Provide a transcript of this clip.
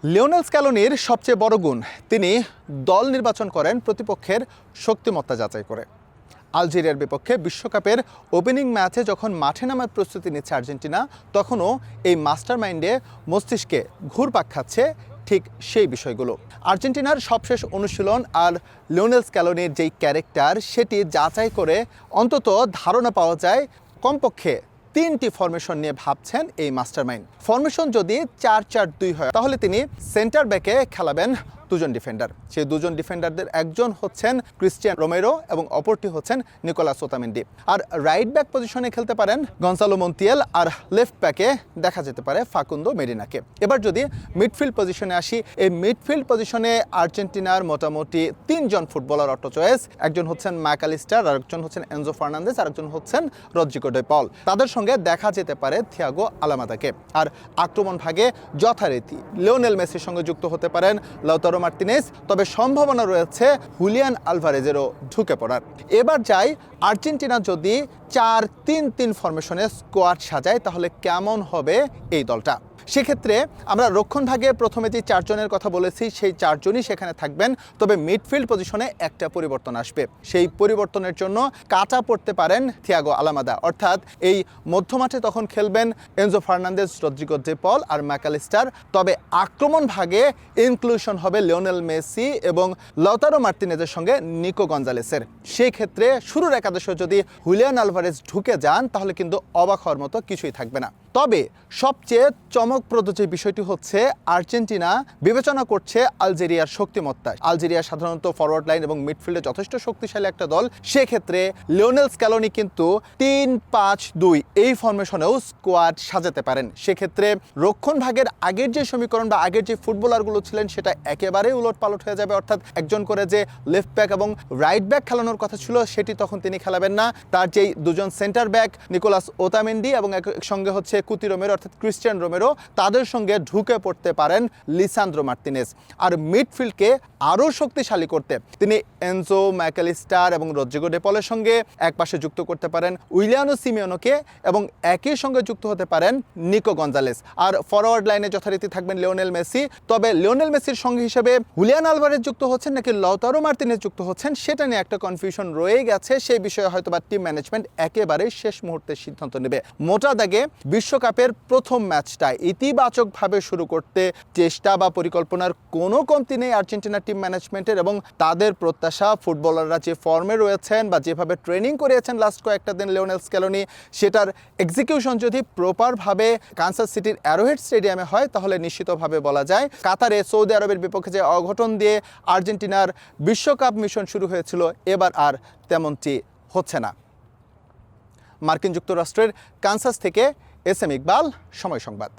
Lionel স্ক্যালোনির সবচেয়ে বড় গুণ, তিনি দল নির্বাচন করেন প্রতিপক্ষের শক্তিমত্তা যাচাই করে। আলজেরিয়ার বিপক্ষে বিশ্বকাপের ওপেনিং ম্যাচে যখন মাঠে নামার প্রস্তুতি নিচ্ছে আর্জেন্টিনা, তখনও এই মাস্টার মাইন্ডে মস্তিষ্কে ঘুরপাক খাচ্ছে ঠিক সেই বিষয়গুলো। আর্জেন্টিনার সবশেষ অনুশীলন আর লিওনেল স্ক্যালোনির যেই ক্যারেক্টার, সেটি যাচাই করে অন্তত ধারণা পাওয়া যায় কমপক্ষে 3টি ফরমেশন নিয়ে ভাবছেন এই মাস্টারমাইন্ড। ফরমেশন যদি 4-4-2 হয়, তাহলে তিনি সেন্টার ব্যাকে খেলাবেন দুজন ডিফেন্ডার। সেই দুজন ডিফেন্ডারদের একজন হচ্ছেন ক্রিস্টিয়ান রোমেরো এবং অপরটি হচ্ছেন নিকোলাস ওতামেন্ডি। আর রাইট ব্যাক পজিশনে খেলতে পারেন গনসালো মন্তিয়াল, আর লেফট ব্যাকে দেখা যেতে পারে ফাকুন্দো মেডিনাকে। এবার যদি মিডফিল্ড পজিশনে আসি, এই মিডফিল্ড পজিশনে আর্জেন্টিনার মোটামুটি 3জন ফুটবলার অটো চয়েস। একজন হচ্ছেন ম্যাকালিস্টার, আরেকজন হচ্ছেন এনজো ফার্নান্দেস, আরেকজন হচ্ছেন রদ্রিগো ডি পল। তাদের সঙ্গে দেখা যেতে পারে থিয়াগো আলামাদাকে। আর আক্রমণ ভাগে যথারীতি লিওনেল মেসির সঙ্গে যুক্ত হতে পারেন লাউতারো মার্তিনেজ, তবে সম্ভাবনা রয়েছে হুলিয়ান আলভারেজেরও ঢুকে পড়ার। এবার যাই, আর্জেন্টিনা যদি 4-3-3 ফরমেশনে স্কোয়াড সাজায়, তাহলে কেমন হবে এই দলটা? সেক্ষেত্রে আমরা রক্ষণ ভাগে প্রথমে যে 4 জনের কথা বলেছি, সেই 4 জনই সেখানে থাকবেন। তবে মিডফিল্ড পজিশনে একটা পরিবর্তন আসবে। সেই পরিবর্তনের জন্য কাটা পড়তে পারেন থিয়াগো আলামাদা, অর্থাৎ এই মধ্যমাঠে তখন খেলবেন এনজো ফার্নান্দেজ, রদ্রিগো ডি পল আর ম্যাকালিস্টার। তবে আক্রমণ ভাগে ইনক্লুশন হবে লিওনেল মেসি এবং লাউতারো মার্তিনেজের সঙ্গে নিকো গঞ্জালেসের। সেই ক্ষেত্রে শুরুর একাদশে যদি হুলিয়ান আলভারেজ ঢুকে যান, তাহলে কিন্তু অবাক হওয়ার মতো কিছুই থাকবে না। তবে সবচেয়ে চমকপ্রদ যে বিষয়টি হচ্ছে, আর্জেন্টিনা বিবেচনা করছে আলজেরিয়ার শক্তিমত্তা। আলজেরিয়া সাধারণত ফরওয়ার্ড লাইন এবং মিডফিল্ডে যথেষ্ট শক্তিশালী একটা দল। সেক্ষেত্রে লিওনেল স্ক্যালোনি কিন্তু 3-5-2 এই ফরমেশনেও স্কোয়াড সাজাতে পারেন। সেক্ষেত্রে রক্ষণ ভাগের আগের যে সমীকরণ বা আগের যে ফুটবলারগুলো ছিলেন, সেটা একেবারেই উলটপালট হয়ে যাবে। অর্থাৎ একজন করে যে লেফট ব্যাক এবং রাইট ব্যাক খেলানোর কথা ছিল, সেটি তখন তিনি খেলাবেন না। তার যেই দুজন সেন্টার ব্যাক নিকোলাস ওতামেন্ডি এবং একসঙ্গে হচ্ছে কুতি রোমেরো অর্থাৎ ক্রিস্টিয়ান রোমেরো, তাদের সঙ্গে ঢুকে পড়তে পারেন লিসান্দ্রো মার্তিনেজ। আর মিডফিল্ডকে আরও শক্তিশালী করতে তিনি এনজো, ম্যাকালিস্টার এবং রদ্রিগো ডি পলের সঙ্গে একপাশে যুক্ত করতে পারেন উইলিয়ানো সিমিওনোকে, এবং একই সঙ্গে যুক্ত হতে পারেন নিকো গঞ্জালেস। আর ফরওয়ার্ড লাইনে যথারীতি থাকবেন লিওনেল মেসি। তবে লিওনেল মেসির সঙ্গে হিসেবে হুলিয়ান আলভারেজ যুক্ত হচ্ছেন নাকি লাউতারো মার্তিনেজ যুক্ত হচ্ছেন, সেটা নিয়ে একটা কনফিউশন রয়ে গেছে। সেই বিষয়ে হয়তো বা টিম ম্যানেজমেন্ট একেবারে শেষ মুহূর্তে সিদ্ধান্ত নেবে। মোটা দাগে বিশ্বকাপের প্রথম ম্যাচটা ইতিবাচকভাবে শুরু করতে চেষ্টা বা পরিকল্পনার কোনো কমতি নেই আর্জেন্টিনা টিম ম্যানেজমেন্টের, এবং তাদের প্রত্যাশা ফুটবলাররা যে ফর্মে রয়েছেন বা যেভাবে ট্রেনিং করিয়েছেন লাস্ট কয়েকটা দিন লিওনেল স্ক্যালোনি, সেটার এক্সিকিউশন যদি প্রপারভাবে কানসাস সিটির অ্যারোহেড স্টেডিয়ামে হয়, তাহলে নিশ্চিতভাবে বলা যায় কাতারে সৌদি আরবের বিপক্ষে যে অঘটন দিয়ে আর্জেন্টিনার বিশ্বকাপ মিশন শুরু হয়েছিল, এবার আর তেমনটি হচ্ছে না। মার্কিন যুক্তরাষ্ট্রের কানসাস থেকে এস এম ইকবাল, সময় সংবাদ।